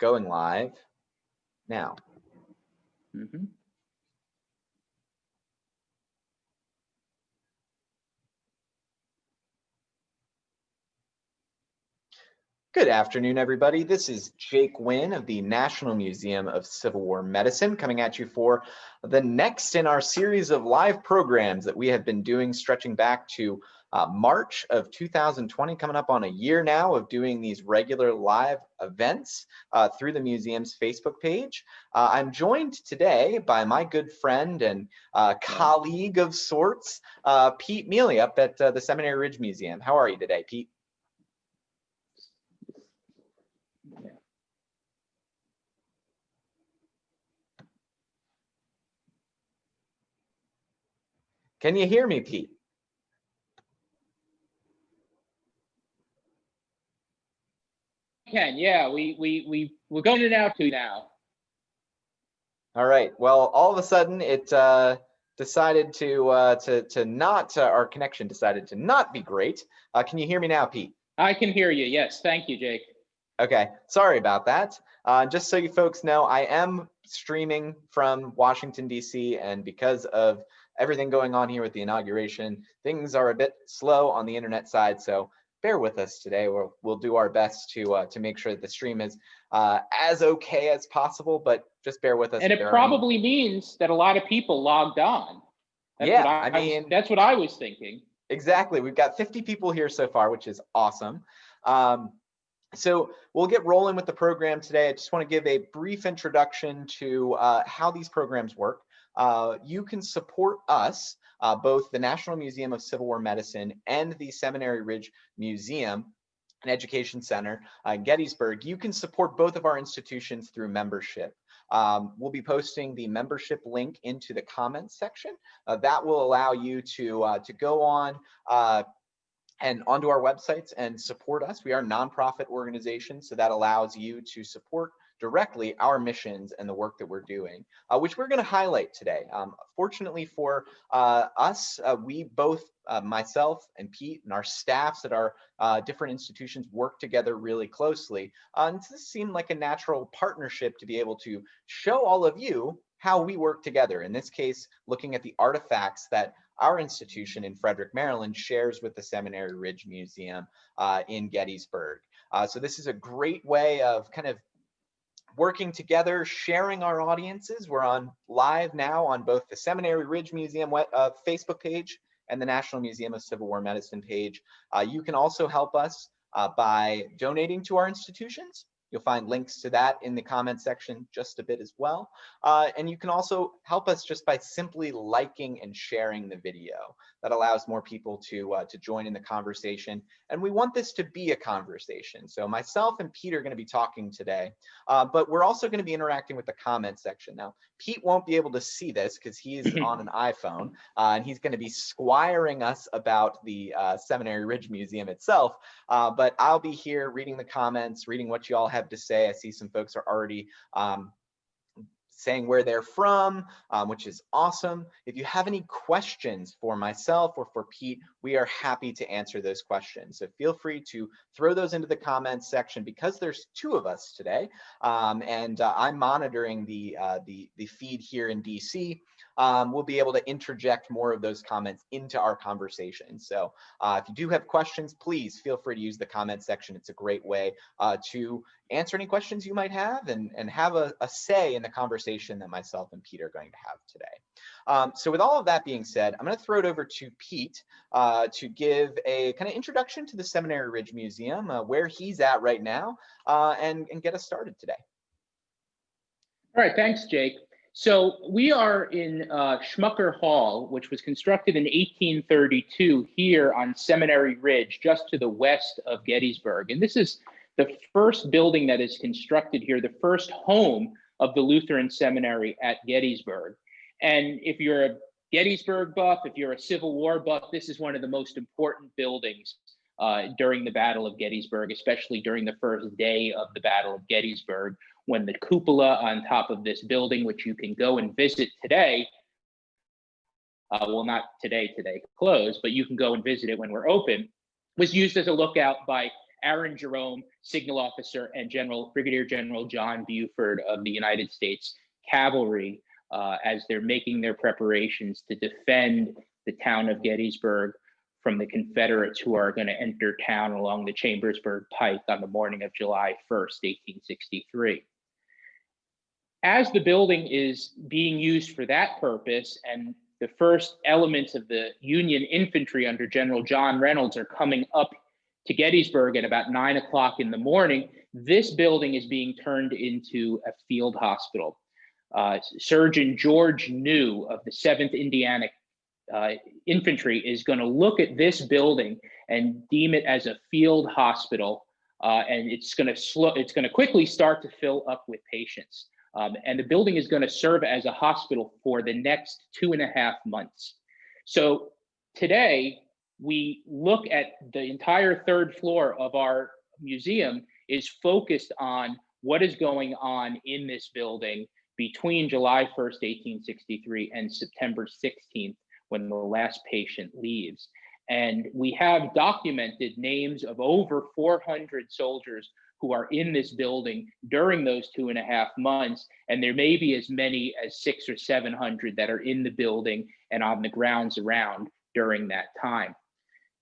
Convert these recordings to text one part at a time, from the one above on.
going live now. Good afternoon, everybody. This is Jake Wynn of the National Museum of Civil War Medicine coming at you for the next in our series of live programs that we have been doing, stretching back to March of 2020, coming up on a year now of doing these regular live events through the museum's Facebook page. I'm joined today by my good friend and colleague of sorts, Pete Miele up at the Seminary Ridge Museum. How are you today, Pete? Can you hear me, Pete? Can, yeah, we're going in and out to now. All right. Well, all of a sudden it decided to not our connection decided to not be great. Can you hear me now, Pete? I can hear you. Yes. Thank you, Jake. Okay. Sorry about that. Just so you folks know, I am streaming from Washington, D.C., and because of everything going on here with the inauguration, things are a bit slow on the internet side. So bear with us today. We'll do our best to make sure that the stream is as okay as possible, but just bear with us. And it probably means that a lot of people logged on. That's what I was thinking. Exactly. We've got 50 people here so far, which is awesome. So we'll get rolling with the program today. I just want to give a brief introduction to how these programs work. You can support us, both the National Museum of Civil War Medicine and the Seminary Ridge Museum and Education Center in Gettysburg. You can support both of our institutions through membership. We'll be posting the membership link into the comments section. That will allow you to go on and onto our websites and support us. We are a nonprofit organization, so that allows you to support directly our missions and the work that we're doing, which we're going to highlight today. Fortunately for us, we both, myself and Pete and our staffs at our different institutions work together really closely. And this seemed like a natural partnership to be able to show all of you how we work together. In this case, looking at the artifacts that our institution in Frederick, Maryland shares with the Seminary Ridge Museum in Gettysburg. So this is a great way of kind of working together, sharing our audiences. We're on live now on both the Seminary Ridge Museum Facebook page and the National Museum of Civil War Medicine page. You can also help us by donating to our institutions. You'll find links to that in the comment section just a bit as well. And you can also help us just by simply liking and sharing the video. That allows more people to join in the conversation. And we want this to be a conversation. So myself and Pete are going to be talking today, but we're also going to be interacting with the comment section. Now, Pete won't be able to see this because he's on an iPhone, and he's going to be squiring us about the Seminary Ridge Museum itself. But I'll be here reading the comments, reading what you all have to say. I see some folks are already saying where they're from, which is awesome. If you have any questions for myself or for Pete, we are happy to answer those questions. So feel free to throw those into the comments section because there's two of us today, and I'm monitoring the feed here in DC. We'll be able to interject more of those comments into our conversation. So if you do have questions, please feel free to use the comment section. It's a great way to answer any questions you might have and have a say in the conversation that myself and Pete are going to have today. So with all of that being said, I'm going to throw it over to Pete to give a kind of introduction to the Seminary Ridge Museum, where he's at right now, and get us started today. All right, thanks, Jake. So we are in Schmucker Hall, which was constructed in 1832 here on Seminary Ridge, just to the west of Gettysburg. And this is the first building that is constructed here, the first home of the Lutheran Seminary at Gettysburg. And if you're a Gettysburg buff, if you're a Civil War buff, this is one of the most important buildings during the Battle of Gettysburg, especially during the first day of the Battle of Gettysburg, when the cupola on top of this building, which you can go and visit today, well, not today, closed, but you can go and visit it when we're open, was used as a lookout by Aaron Jerome, signal officer, and Brigadier General John Buford of the United States Cavalry as they're making their preparations to defend the town of Gettysburg from the Confederates who are going to enter town along the Chambersburg Pike on the morning of July 1st, 1863. As the building is being used for that purpose, and the first elements of the Union infantry under General John Reynolds are coming up to Gettysburg at about 9 o'clock in the morning, this building is being turned into a field hospital. Surgeon George New of the 7th Indiana Infantry is going to look at this building and deem it as a field hospital, and it's going to quickly start to fill up with patients. And the building is going to serve as a hospital for the next 2.5 months. So today, we look at the entire third floor of our museum is focused on what is going on in this building between July 1st, 1863 and September 16th, when the last patient leaves. And we have documented names of over 400 soldiers who are in this building during those 2.5 months. And there may be as many as 600 or 700 that are in the building and on the grounds around during that time.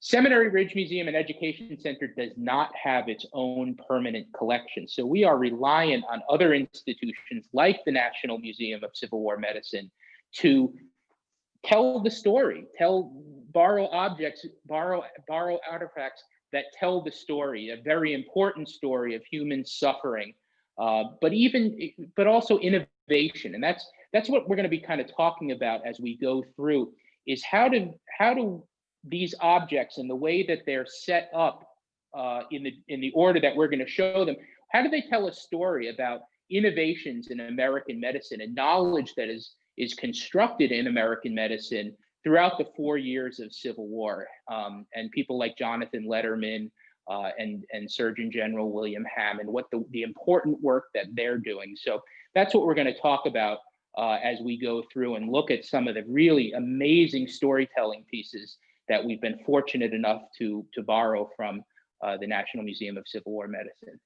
Seminary Ridge Museum and Education Center does not have its own permanent collection. So we are reliant on other institutions like the National Museum of Civil War Medicine to tell the story, borrow objects, borrow artifacts that tell the story, a very important story of human suffering, but also innovation. And that's what we're going to be kind of talking about as we go through, is how do these objects and the way that they're set up in the order that we're going to show them, how do they tell a story about innovations in American medicine and knowledge that is constructed in American medicine throughout the 4 years of Civil War, and people like Jonathan Letterman and Surgeon General William Hammond, what the important work that they're doing. So that's what we're going to talk about as we go through and look at some of the really amazing storytelling pieces that we've been fortunate enough to borrow from the National Museum of Civil War Medicine.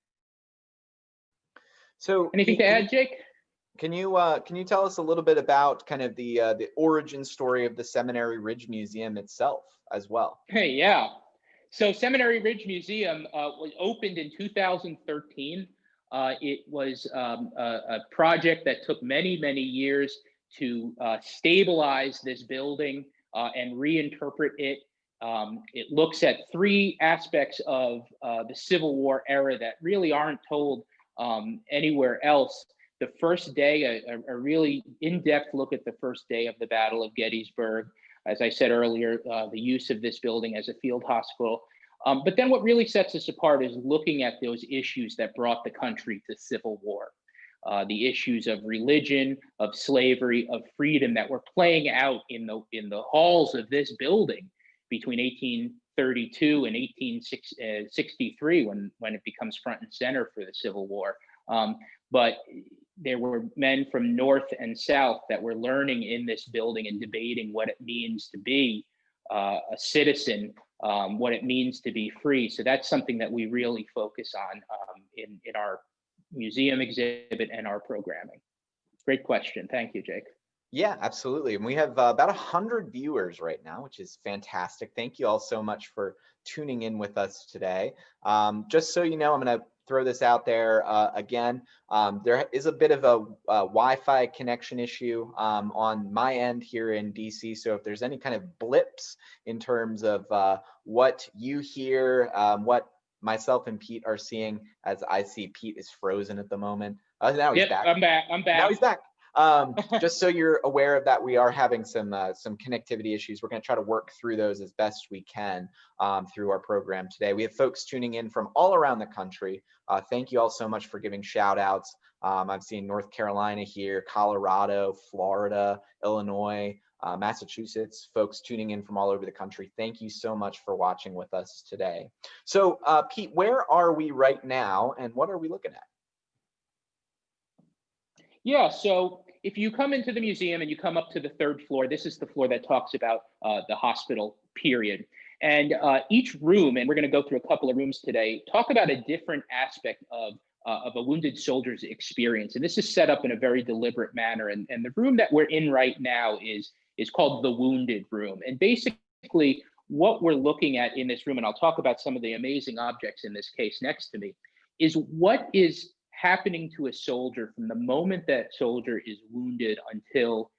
So anything to add, Jake? Can you tell us a little bit about kind of the origin story of the Seminary Ridge Museum itself as well? Hey, yeah. So Seminary Ridge Museum was opened in 2013. It was a project that took many, many years to stabilize this building and reinterpret it. It looks at 3 aspects of the Civil War era that really aren't told anywhere else. The first day, a really in-depth look at the first day of the Battle of Gettysburg. As I said earlier, the use of this building as a field hospital. But then what really sets us apart is looking at those issues that brought the country to civil war. The issues of religion, of slavery, of freedom that were playing out in the halls of this building between 1832 and 1863, when it becomes front and center for the Civil War. But there were men from North and South that were learning in this building and debating what it means to be a citizen, what it means to be free. So that's something that we really focus on in our museum exhibit and our programming. Great question. Thank you, Jake. Yeah, absolutely. And we have about 100 viewers right now, which is fantastic. Thank you all so much for tuning in with us today. Just so you know, I'm going to throw this out there again. There is a bit of a Wi-Fi connection issue on my end here in DC. So if there's any kind of blips in terms of what you hear, what myself and Pete are seeing, as I see Pete is frozen at the moment. Now he's back. I'm back. Now he's back. Just so you're aware of that, we are having some connectivity issues. We're going to try to work through those as best we can through our program today. We have folks tuning in from all around the country. Thank you all so much for giving shout outs. I've seen North Carolina here, Colorado, Florida, Illinois, Massachusetts, folks tuning in from all over the country. Thank you so much for watching with us today. So Pete, where are we right now and what are we looking at? Yeah, so if you come into the museum and you come up to the third floor, this is the floor that talks about the hospital period. And each room, and we're going to go through a couple of rooms today, talk about a different aspect of a wounded soldier's experience. And this is set up in a very deliberate manner. And the room that we're in right now is called the Wounded Room. And basically, what we're looking at in this room, and I'll talk about some of the amazing objects in this case next to me, is what is happening to a soldier from the moment that soldier is wounded until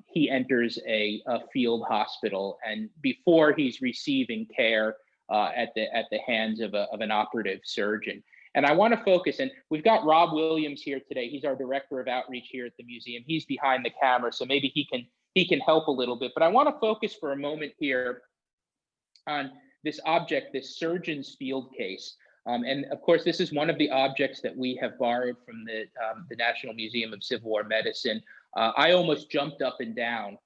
he enters a field hospital and before he's receiving care at the hands of an operative surgeon. And I want to focus, and we've got Rob Williams here today. He's our director of outreach here at the museum. He's behind the camera, so maybe he can help a little bit. But I want to focus for a moment here on this object, this surgeon's field case. And of course, this is one of the objects that we have borrowed from the National Museum of Civil War Medicine. I almost jumped up and down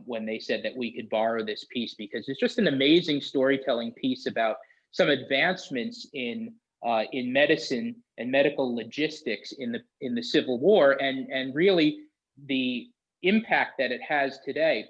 when they said that we could borrow this piece, because it's just an amazing storytelling piece about some advancements in medicine and medical logistics in the Civil War, and really the impact that it has today.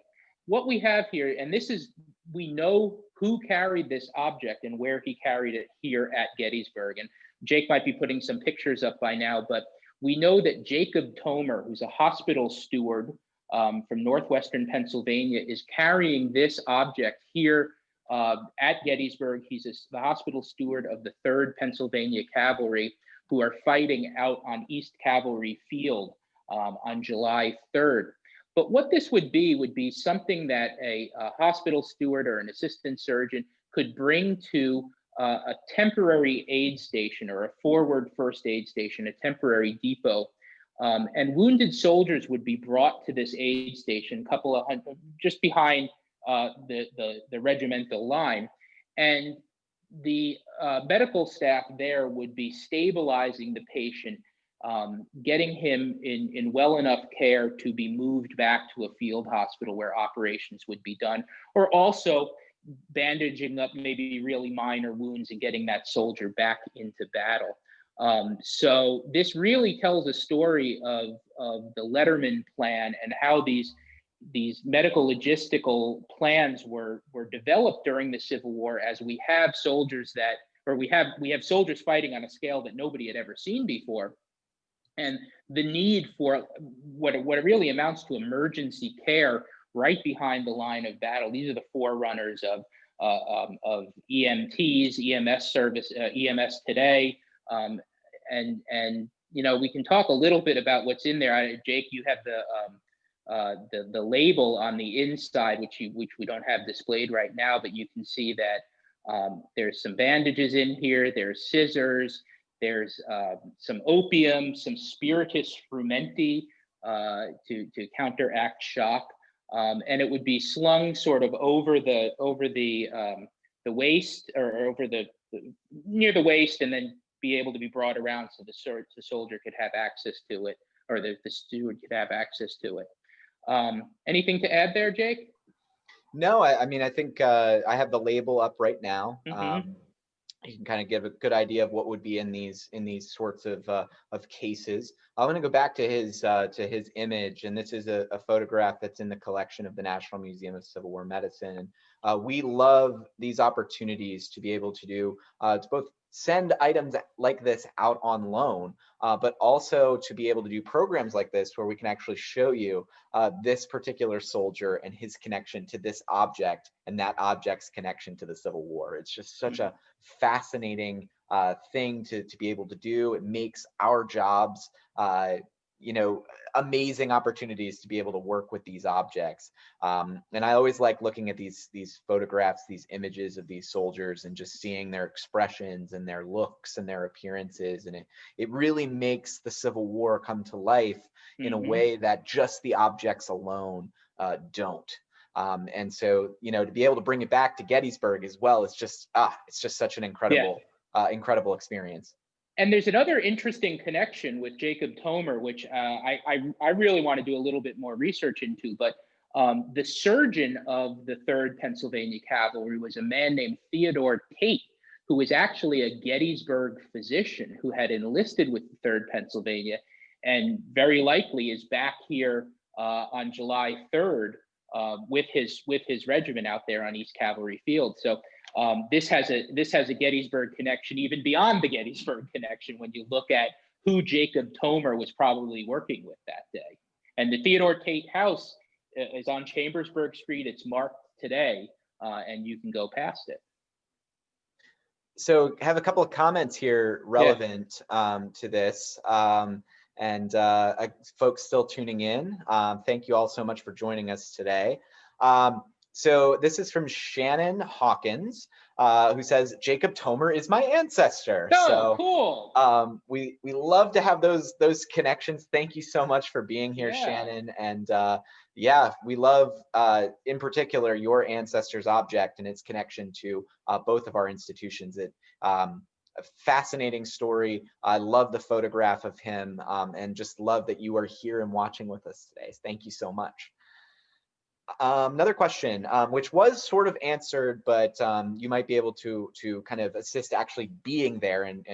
What we have here, and this is, we know who carried this object and where he carried it here at Gettysburg. And Jake might be putting some pictures up by now, but we know that Jacob Tomer, who's a hospital steward from northwestern Pennsylvania, is carrying this object here at Gettysburg. He's the hospital steward of the 3rd Pennsylvania Cavalry, who are fighting out on East Cavalry Field on July 3rd. But what this would be something that a hospital steward or an assistant surgeon could bring to a temporary aid station or a forward first aid station, a temporary depot. And wounded soldiers would be brought to this aid station, just behind the regimental line. And the medical staff there would be stabilizing the patient, getting him in well enough care to be moved back to a field hospital where operations would be done, or also bandaging up maybe really minor wounds and getting that soldier back into battle. So this really tells a story of the Letterman plan and how these medical logistical plans were developed during the Civil War, as we have soldiers we have soldiers fighting on a scale that nobody had ever seen before. And the need for what it really amounts to emergency care right behind the line of battle. These are the forerunners of EMTs, EMS service, EMS today, and we can talk a little bit about what's in there. Jake, you have the label on the inside, which we don't have displayed right now, but you can see that there's some bandages in here. There's scissors. There's some opium, some spiritus frumenti to counteract shock, and it would be slung sort of over the waist, or over near the waist, and then be able to be brought around so the soldier could have access to it, or the steward could have access to it. Anything to add there, Jake? No, I mean, I think I have the label up right now. Mm-hmm. You can kind of give a good idea of what would be in these sorts of cases. I'm going to go back to his image, and this is a photograph that's in the collection of the National Museum of Civil War Medicine. We love these opportunities to be able to do to both send items like this out on loan, but also to be able to do programs like this where we can actually show you this particular soldier and his connection to this object and that object's connection to the Civil War. It's just such a fascinating thing to be able to do. It makes our jobs amazing opportunities to be able to work with these objects. And I always like looking at these photographs, these images of these soldiers, and just seeing their expressions and their looks and their appearances. And it really makes the Civil War come to life in a way that just the objects alone don't. And so, to be able to bring it back to Gettysburg as well, it's just such an incredible, incredible experience. And there's another interesting connection with Jacob Tomer, which I really want to do a little bit more research into. But the surgeon of the 3rd Pennsylvania Cavalry was a man named Theodore Tate, who was actually a Gettysburg physician who had enlisted with the 3rd Pennsylvania, and very likely is back here on July 3rd with his regiment out there on East Cavalry Field. So this has a Gettysburg connection, even beyond the Gettysburg connection, when you look at who Jacob Tomer was probably working with that day. And the Theodore Tate House is on Chambersburg Street. It's marked today, and you can go past it. So I have a couple of comments here relevant to this. And folks still tuning in, thank you all so much for joining us today. So this is from Shannon Hawkins, who says, Jacob Tomer is my ancestor. Oh, so cool. We love to have those connections. Thank you so much for being here, Shannon. And yeah, we love, in particular, your ancestor's object and its connection to both of our institutions. A fascinating story. I love the photograph of him, and just love that you are here and watching with us today. Thank you so much. Another question, which was sort of answered, but you might be able to kind of assist actually being there and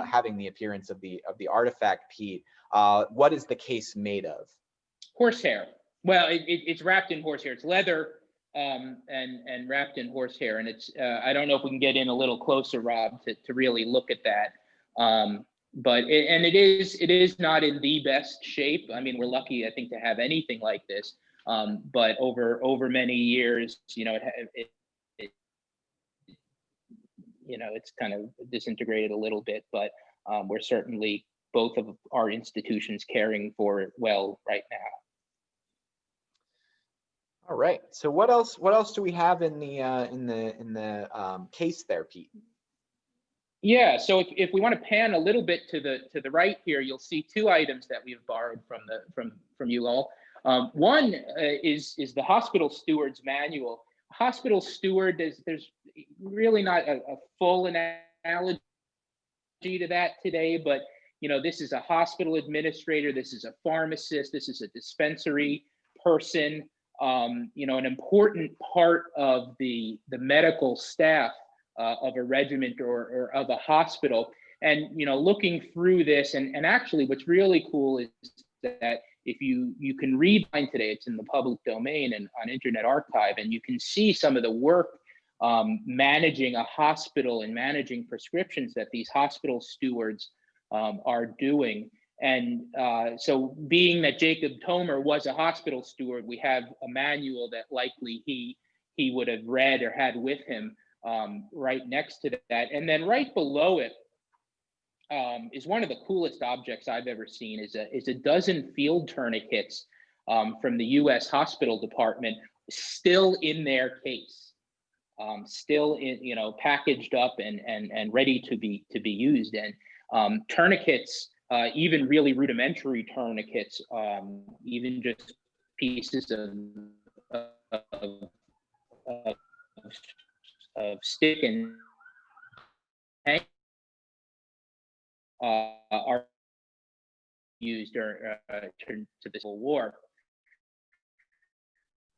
having the appearance of the artifact, Pete. What is the case made of? Horsehair. Well, it's wrapped in horsehair. It's leather and wrapped in horsehair. And it's I don't know if we can get in a little closer, Rob, to really look at that. But it is not in the best shape. I mean, we're lucky, I think, to have anything like this. But over many years, you know, it's kind of disintegrated a little bit. But we're certainly, both of our institutions, caring for it well right now. All right. So what else do we have in the case there, Pete? Yeah. So if we want to pan a little bit to the right here, you'll see two items that we've borrowed from you all. One is the hospital steward's manual. Hospital steward, there's really not a full analogy to that today, but you know, this is a hospital administrator, this is a pharmacist, this is a dispensary person. You know, an important part of the medical staff of a regiment or of a hospital. And, you know, looking through this, and actually what's really cool is that if you can read mine today, it's in the public domain and on Internet Archive, and you can see some of the work managing a hospital and managing prescriptions that these hospital stewards are doing. And so being that Jacob Tomer was a hospital steward, we have a manual that likely he would have read or had with him right next to that. And then right below it is one of the coolest objects I've ever seen, is a dozen field tourniquets from the US Hospital Department, still in their case, still in, you know, packaged up and ready to be used. And tourniquets, even really rudimentary tourniquets, even just pieces of stick and hang, are used to the Civil War.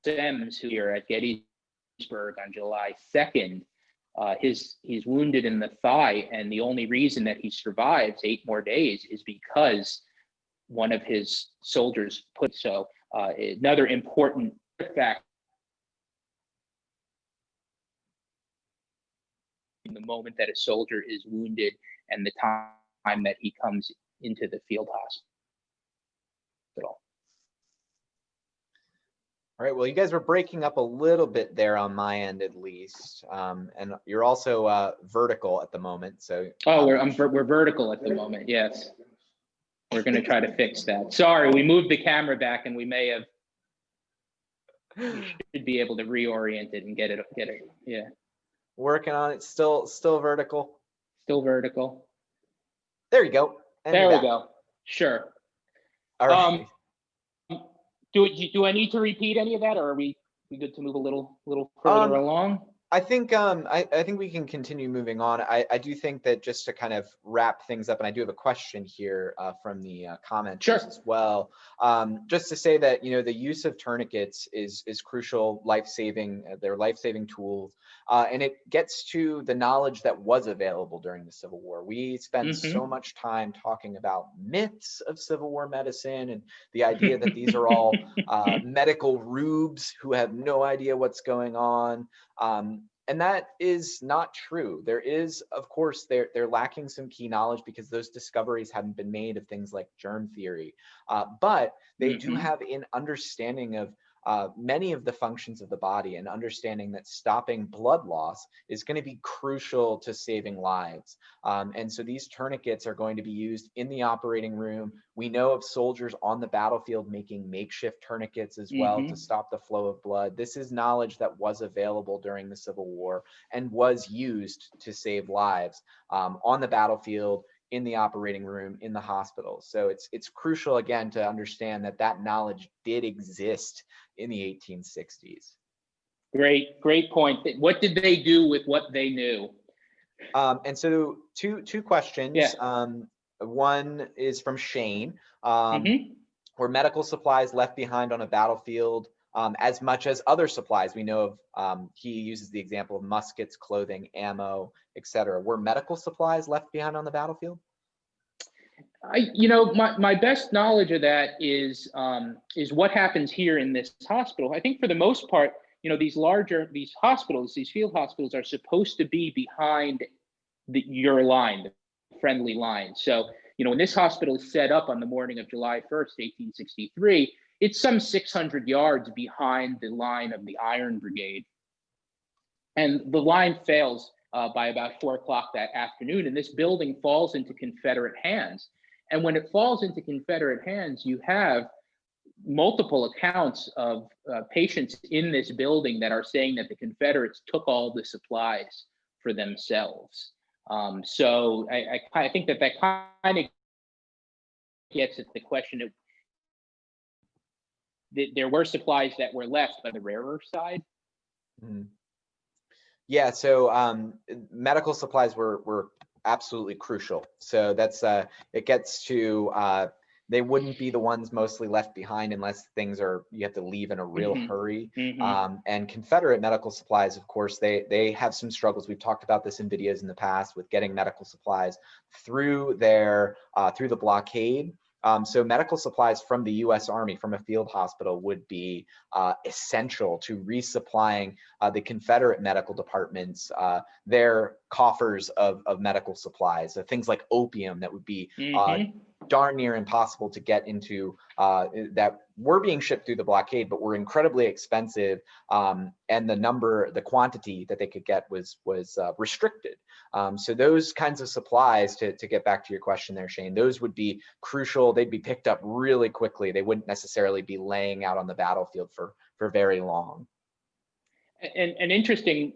Sims, who here at Gettysburg on July 2nd, he's wounded in the thigh, and the only reason that he survives 8 more days is because one of his soldiers put. So another important fact, in the moment that a soldier is wounded and the time that he comes into the field hospital. All right, well, you guys were breaking up a little bit there on my end, at least, and you're also vertical at the moment. So we're vertical at the moment. Yes, we're going to try to fix that. Sorry, we moved the camera back, and we may have. You should be able to reorient it and get it. Yeah. Working on it. Still vertical. Still vertical. There you go. And there we go. Sure. All right. Do I need to repeat any of that, or are we good to move a little further along? I think I think we can continue moving on. I do think that just to kind of wrap things up, and I do have a question here from the commenters Sure. as well. Just to say that, you know, the use of tourniquets is crucial, life-saving. They're life-saving tools, and it gets to the knowledge that was available during the Civil War. We spend so much time talking about myths of Civil War medicine and the idea that these are all medical rubes who have no idea what's going on. And that is not true. There is, of course, they're lacking some key knowledge because those discoveries haven't been made of things like germ theory. But they do have an understanding of many of the functions of the body, and understanding that stopping blood loss is going to be crucial to saving lives. And so these tourniquets are going to be used in the operating room. We know of soldiers on the battlefield making makeshift tourniquets as well to stop the flow of blood. This is knowledge that was available during the Civil War and was used to save lives on the battlefield, in the operating room, in the hospital. So it's crucial, again, to understand that that knowledge did exist in the 1860s. Great point. What did they do with what they knew? And so two questions. Yeah. One is from Shane. Were medical supplies left behind on a battlefield as much as other supplies? We know of, he uses the example of muskets, clothing, ammo, etc. Were medical supplies left behind on the battlefield? You know, my best knowledge of that is what happens here in this hospital. I think for the most part, you know, these hospitals, these field hospitals, are supposed to be behind your line, the friendly line. So, you know, when this hospital is set up on the morning of July 1st, 1863, it's some 600 yards behind the line of the Iron Brigade. And the line fails by about 4 o'clock that afternoon, and this building falls into Confederate hands. And when it falls into Confederate hands, you have multiple accounts of patients in this building that are saying that the Confederates took all the supplies for themselves. So I think that kind of gets at the question of there were supplies that were left on the rarer side. Yeah, so medical supplies were absolutely crucial. So that's it gets to they wouldn't be the ones mostly left behind unless things are, you have to leave in a real hurry. And Confederate medical supplies, of course, they have some struggles. We've talked about this in videos in the past with getting medical supplies through their through the blockade. So medical supplies from the U.S. Army, from a field hospital, would be essential to resupplying the Confederate medical departments, their coffers of medical supplies, things like opium that would be darn near impossible to get into, that were being shipped through the blockade, but were incredibly expensive, and the quantity that they could get was restricted. So those kinds of supplies, to get back to your question there, Shane, those would be crucial. They'd be picked up really quickly. They wouldn't necessarily be laying out on the battlefield for very long. An interesting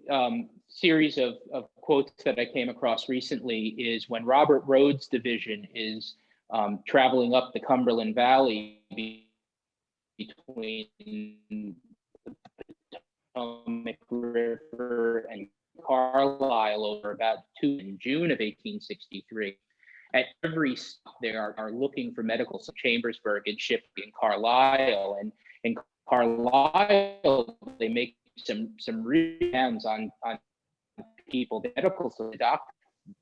series of quotes that I came across recently is when Robert Rhodes' division is traveling up the Cumberland Valley between the Potomac River and Carlisle over about in June of 1863. At every stop, they are looking for medical. So Chambersburg and Shipley and Carlisle, and in Carlisle they make some demands on people, the medical, so the doctor.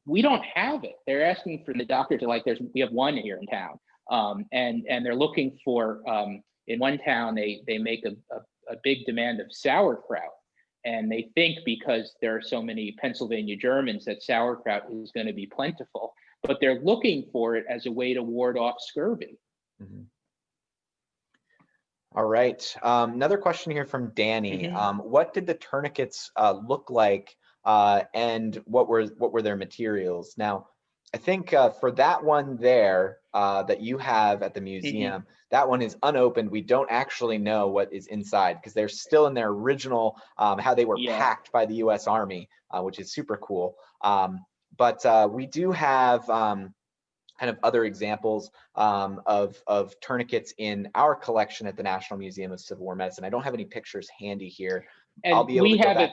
We don't have it. They're asking for the doctor to, we have one here in town, and they're looking for in one town they make a big demand of sauerkraut, and they think because there are so many Pennsylvania Germans that sauerkraut is going to be plentiful, but they're looking for it as a way to ward off scurvy. All right. Another question here from Danny. What did the tourniquets look like, and what were their materials? Now, I think for that one there that you have at the museum, that one is unopened. We don't actually know what is inside because they're still in their original, how they were packed by the U.S. Army, which is super cool. But we do have kind of other examples of tourniquets in our collection at the National Museum of Civil War Medicine. I don't have any pictures handy here. And I'll be able to go back.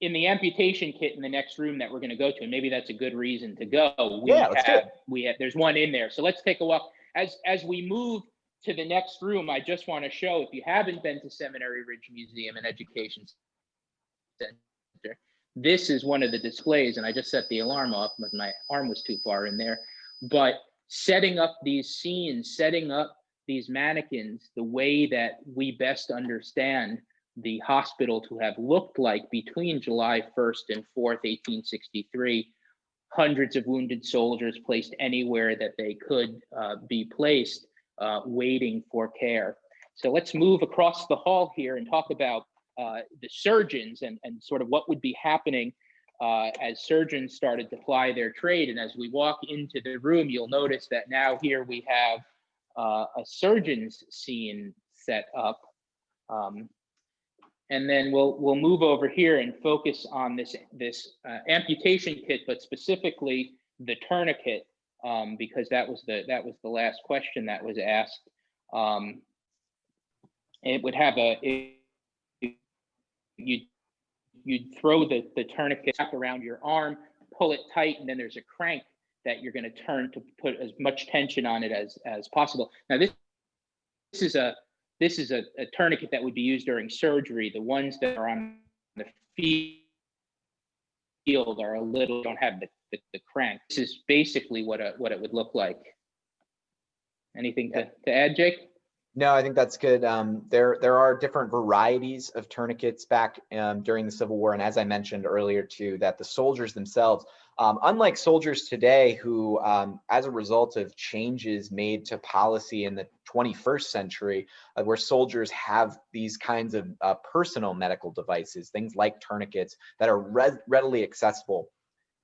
in the amputation kit in the next room that we're going to go to, and maybe that's a good reason to go. Let's do it. There's one in there. So let's take a walk. As we move to the next room, I just want to show, if you haven't been to Seminary Ridge Museum and Education Center, this is one of the displays, and I just set the alarm off because my arm was too far in there. But setting up these scenes, setting up these mannequins the way that we best understand the hospital to have looked like between July 1st and 4th, 1863, hundreds of wounded soldiers placed anywhere that they could be placed, waiting for care. So let's move across the hall here and talk about the surgeons and sort of what would be happening as surgeons started to ply their trade. And as we walk into the room, you'll notice that now here we have a surgeon's scene set up. And then we'll move over here and focus on this amputation kit, but specifically the tourniquet, because that was the last question that was asked. It would have you'd throw the tourniquet back around your arm, pull it tight, and then there's a crank that you're going to turn to put as much tension on it as possible. Now this is a tourniquet that would be used during surgery. The ones that are on the field are don't have the crank. This is basically what it would look like. Anything to add, Jake? No, I think that's good. There are different varieties of tourniquets back during the Civil War, and as I mentioned earlier too, that the soldiers themselves, unlike soldiers today who, as a result of changes made to policy in the 21st century, where soldiers have these kinds of personal medical devices, things like tourniquets that are readily accessible.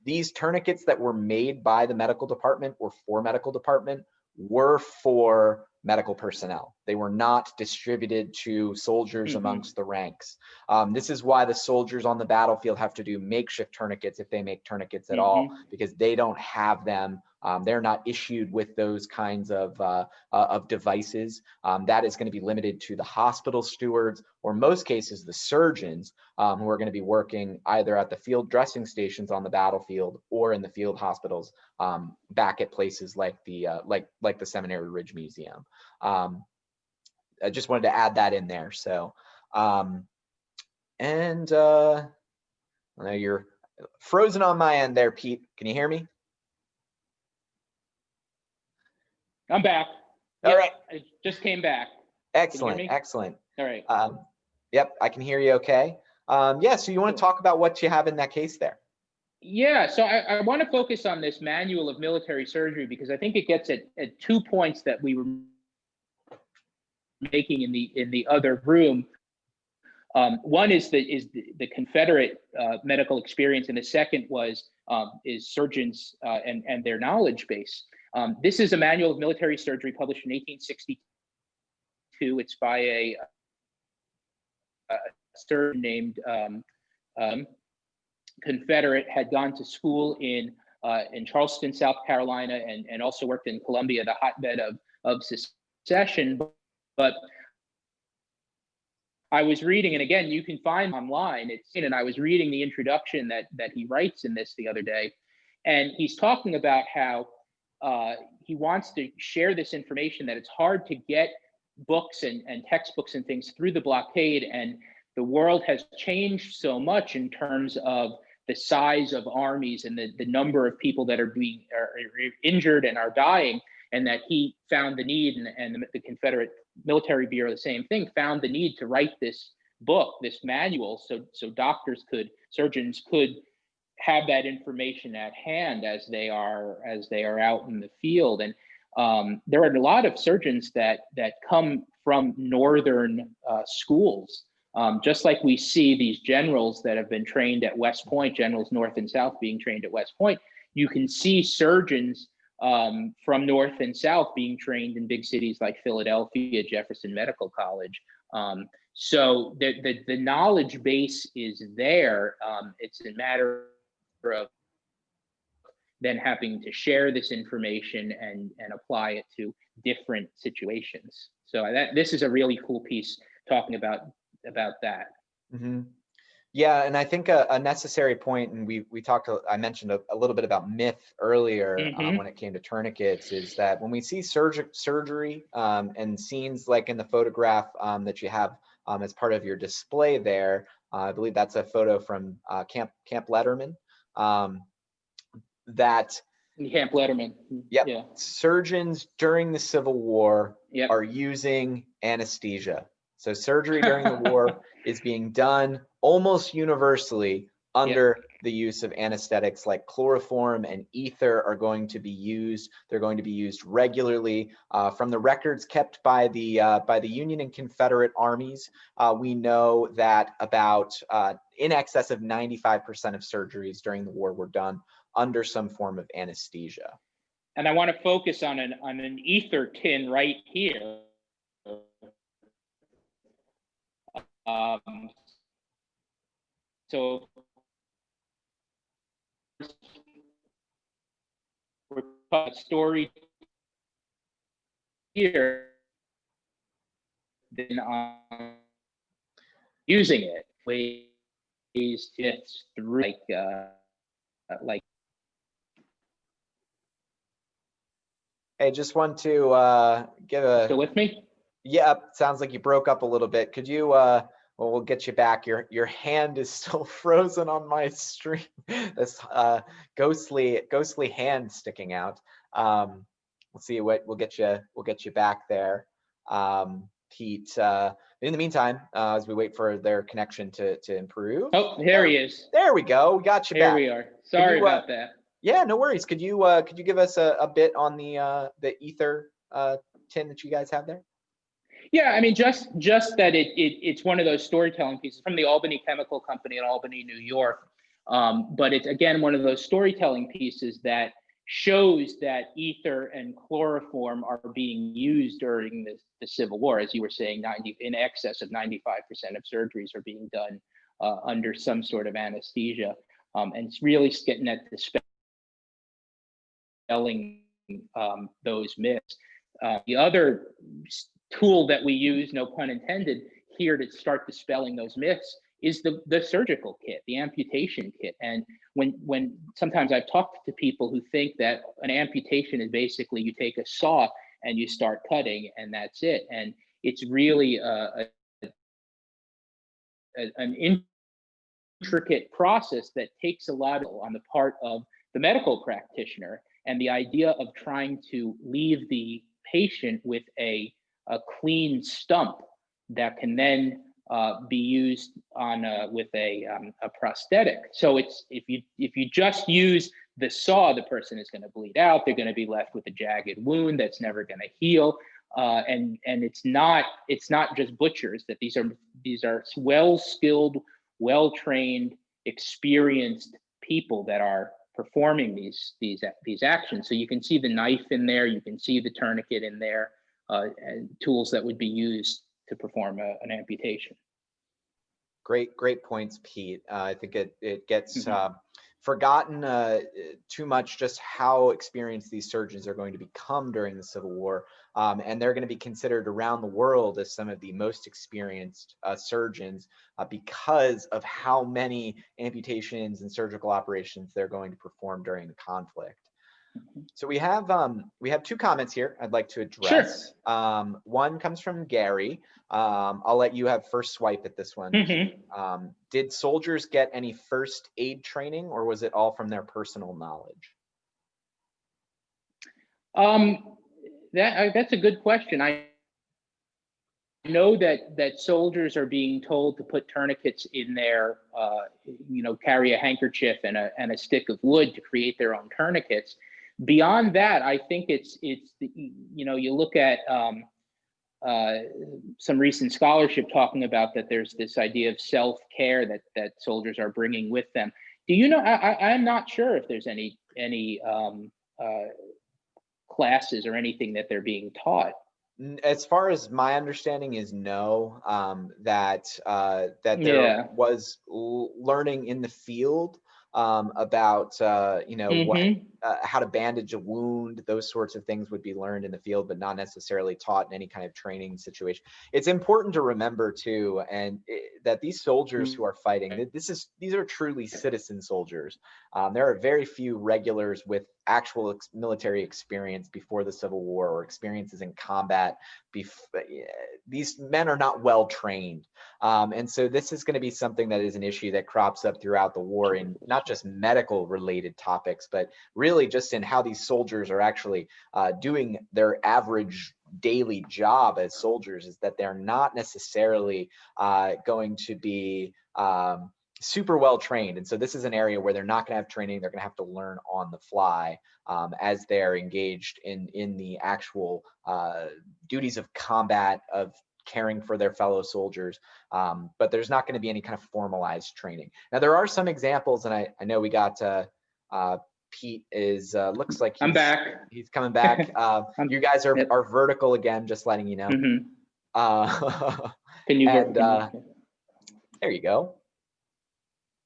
These tourniquets that were made by the medical department or for medical department were for medical personnel. They were not distributed to soldiers amongst the ranks. This is why the soldiers on the battlefield have to do makeshift tourniquets, if they make tourniquets at all, because they don't have them. They're not issued with those kinds of devices. That is going to be limited to the hospital stewards, or in most cases, the surgeons, who are going to be working either at the field dressing stations on the battlefield or in the field hospitals back at places like the Seminary Ridge Museum. I just wanted to add that in there. So, I know you're frozen on my end there, Pete. Can you hear me? I'm back. All right. I just came back. Excellent. Excellent. All right. Yep, I can hear you okay. Yeah, so you want to talk about what you have in that case there? Yeah, so I want to focus on this manual of military surgery because I think it gets at 2 points that we were making in the other room. One is the Confederate medical experience, and the second is surgeons and their knowledge base. This is a manual of military surgery published in 1862. It's by a surgeon named Confederate, had gone to school in Charleston, South Carolina, and also worked in Columbia, the hotbed of secession. But I was reading, and again, you can find online, and I was reading the introduction that he writes in this the other day, and he's talking about how he wants to share this information, that it's hard to get books and textbooks and things through the blockade, and the world has changed so much in terms of the size of armies and the number of people that are injured and are dying, and that he found the need, and the Confederate Military Bureau, the same thing, found the need to write this book, this manual, so surgeons could have that information at hand as they are out in the field. And there are a lot of surgeons that come from northern schools, just like we see these generals that have been trained at West Point, generals North and South being trained at West Point. You can see surgeons from North and South being trained in big cities like Philadelphia, Jefferson Medical College. So the knowledge base is there. It's a matter of then having to share this information and apply it to different situations. So this is a really cool piece talking about that. Mm-hmm. Yeah, and I think a necessary point, and we talked, I mentioned a little bit about myth earlier when it came to tourniquets, is that when we see surgery and scenes like in the photograph that you have as part of your display there, I believe that's a photo from Camp Letterman, that Camp Letterman. yep, Yeah. surgeons during the Civil War Yep. are using anesthesia. So surgery during the war is being done almost universally under the use of anesthetics, like chloroform and ether are going to be used. They're going to be used regularly. From the records kept by the Union and Confederate armies, we know that about in excess of 95% of surgeries during the war were done under some form of anesthesia. And I want to focus on an ether tin right here. So we're talking story here, then using it ways just through like. Hey, just want to give a. Still with me? Yeah, sounds like you broke up a little bit. Could you? Well, we'll get you back. Your hand is still frozen on my stream. This ghostly hand sticking out. Let's see what we'll get you back there, Pete. In the meantime, as we wait for their connection to improve. Oh, there he is. There we go. We got you back. Here we are. Sorry about that. Yeah, no worries. Could you give us a bit on the ether tin that you guys have there? Yeah, I mean, just that it's one of those storytelling pieces from the Albany Chemical Company in Albany, New York. But it's, again, one of those storytelling pieces that shows that ether and chloroform are being used during the Civil War. As you were saying, in excess of 95% of surgeries are being done under some sort of anesthesia. And it's really getting at dispelling those myths. The other tool that we use, no pun intended, here to start dispelling those myths is the surgical kit, the amputation kit. And when sometimes I've talked to people who think that an amputation is basically you take a saw and you start cutting and that's it. And it's really an intricate process that takes a lot on the part of the medical practitioner, and the idea of trying to leave the patient with a clean stump that can then be used on with a prosthetic. So it's if you just use the saw, the person is going to bleed out. They're going to be left with a jagged wound that's never going to heal. And it's not just butchers, that these are well-skilled, well-trained, experienced people that are performing these actions. So you can see the knife in there, you can see the tourniquet in there, and tools that would be used to perform an amputation. Great points, Pete. I think it gets forgotten too much just how experienced these surgeons are going to become during the Civil War, and they're going to be considered around the world as some of the most experienced surgeons because of how many amputations and surgical operations they're going to perform during the conflict. So we have two comments here I'd like to address. Sure. One comes from Gary. I'll let you have first swipe at this one. Did soldiers get any first aid training, or was it all from their personal knowledge? That's a good question. I know that soldiers are being told to put tourniquets in their, carry a handkerchief and a stick of wood to create their own tourniquets. Beyond that, I think it's you look at some recent scholarship talking about that there's this idea of self-care that soldiers are bringing with them. Do you know? I'm not sure if there's any classes or anything that they're being taught. As far as my understanding is, no. That there was learning in the field. about Mm-hmm. how to bandage a wound. Those sorts of things would be learned in the field, but not necessarily taught in any kind of training situation. It's important to remember too, that these soldiers who are fighting, these are truly citizen soldiers. There are very few regulars with actual military experience before the Civil War or experiences in combat. These men are not well trained. And so this is going to be something that is an issue that crops up throughout the war in not just medical related topics, but really just in how these soldiers are actually doing their average daily job as soldiers, is that they're not necessarily going to be super well trained. And so this is an area where they're not going to have training. They're going to have to learn on the fly as they're engaged in the actual duties of combat, of caring for their fellow soldiers, but there's not going to be any kind of formalized training. Now, there are some examples, and I know we got Pete is looks like I'm back. He's coming back. You guys are vertical again, just letting you know. Mm-hmm. Can you and there you go.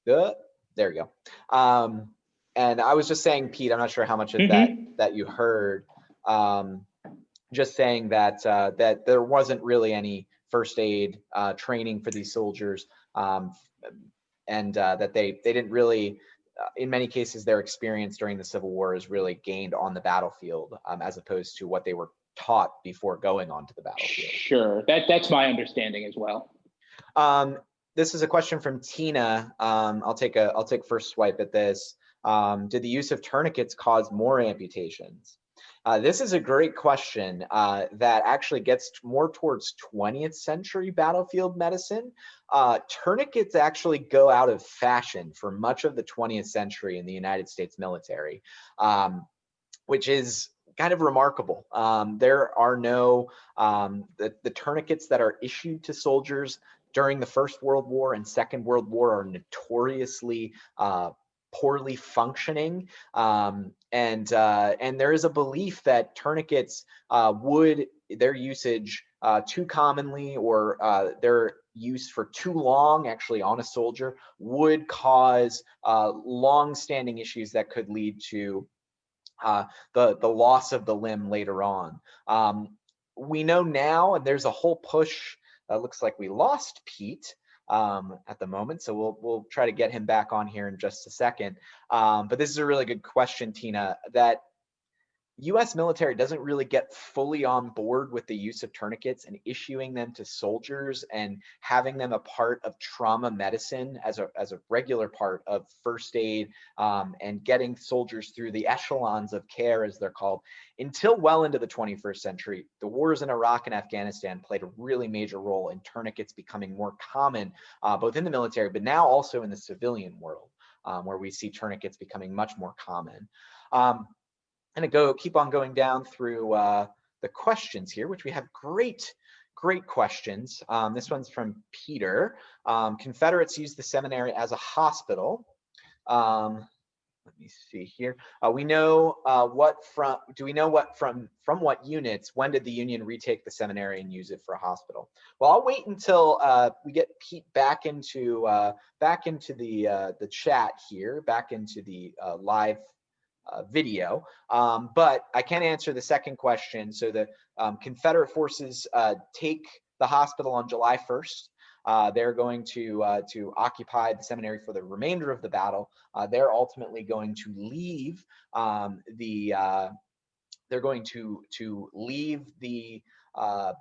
Good. There you go. And I was just saying, Pete, I'm not sure how much of that you heard. Just saying that that there wasn't really any first aid training for these soldiers, and that they didn't really, in many cases, their experience during the Civil War is really gained on the battlefield, as opposed to what they were taught before going onto the battlefield. Sure, that's my understanding as well. This is a question from Tina. I'll take first swipe at this. Did the use of tourniquets cause more amputations? This is a great question that actually gets more towards 20th century battlefield medicine. Tourniquets actually go out of fashion for much of the 20th century in the United States military, which is kind of remarkable. There are no, the tourniquets that are issued to soldiers during the First World War and Second World War are notoriously poorly functioning, and there is a belief that tourniquets their usage too commonly, or their use for too long actually on a soldier, would cause long-standing issues that could lead to the loss of the limb later on. We know now, and there's a whole push. Looks like we lost Pete at the moment, so we'll try to get him back on here in just a second. But this is a really good question, Tina, that U.S. military doesn't really get fully on board with the use of tourniquets and issuing them to soldiers and having them a part of trauma medicine as a regular part of first aid, and getting soldiers through the echelons of care, as they're called, until well into the 21st century. The wars in Iraq and Afghanistan played a really major role in tourniquets becoming more common, both in the military, but now also in the civilian world, where we see tourniquets becoming much more common. I'm going to keep on going down through the questions here, which we have great questions. This one's from Peter. Confederates used the seminary as a hospital. Let me see here. We know do we know from what units? When did the Union retake the seminary and use it for a hospital? Well, I'll wait until we get Pete back into the chat here, back into the live video, but I can answer the second question. So the Confederate forces take the hospital on July 1st. They're going to occupy the seminary for the remainder of the battle. They're ultimately going to leave the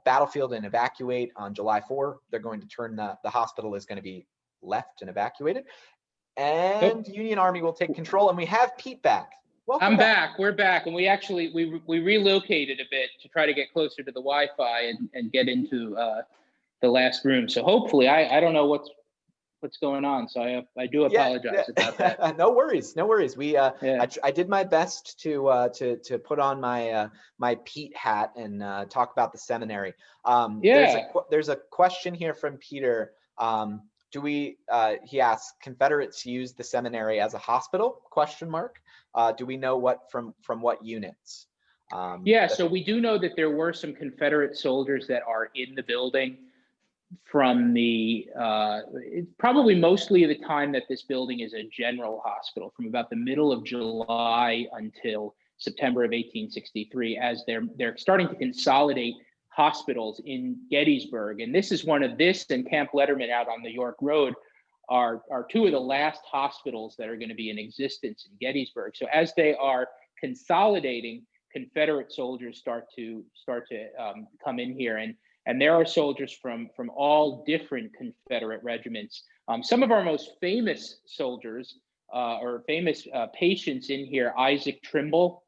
battlefield and evacuate on July 4. They're going to turn the hospital is going to be left and evacuated, and Union Army will take control. And we have Pete back. Welcome I'm back. We're back, and we actually we relocated a bit to try to get closer to the Wi-Fi and get into the last room. So hopefully, I don't know what's going on. So I do apologize about that. No worries. We I did my best to put on my my Pete hat and talk about the seminary. There's a question here from Peter. He asks, Confederates used the seminary as a hospital? ? Do we know from what units? So we do know that there were some Confederate soldiers that are in the building. from the probably mostly the time that this building is a general hospital, from about the middle of July until September of 1863, as they're starting to consolidate hospitals in Gettysburg. And this is this and Camp Letterman out on the York Road are two of the last hospitals that are going to be in existence in Gettysburg. So as they are consolidating, Confederate soldiers start to come in here, and there are soldiers from all different Confederate regiments. Some of our most famous soldiers or famous patients in here: Isaac Trimble,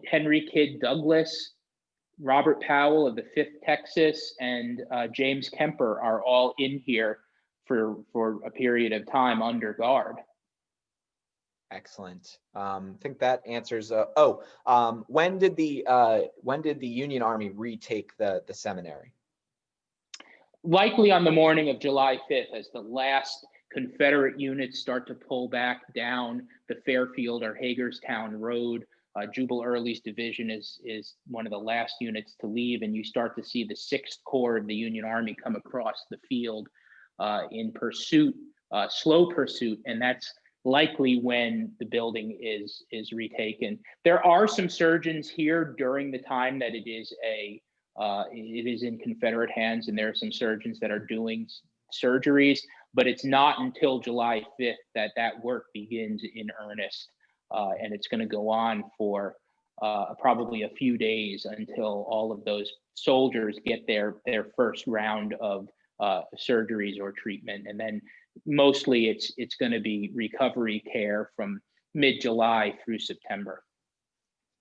Henry Kidd Douglas, Robert Powell of the 5th Texas, and James Kemper are all in here for a period of time under guard. Excellent. I think that answers. When did the Union Army retake the seminary? Likely on the morning of July 5th, as the last Confederate units start to pull back down the Fairfield or Hagerstown Road. Jubal Early's division is one of the last units to leave, and you start to see the 6th Corps of the Union Army come across the field in pursuit, slow pursuit, and that's likely when the building is retaken. There are some surgeons here during the time that it is in Confederate hands, and there are some surgeons that are doing surgeries, but it's not until July 5th that work begins in earnest, and it's going to go on for probably a few days until all of those soldiers get their first round of surgeries or treatment, and then mostly it's going to be recovery care from mid-July through September.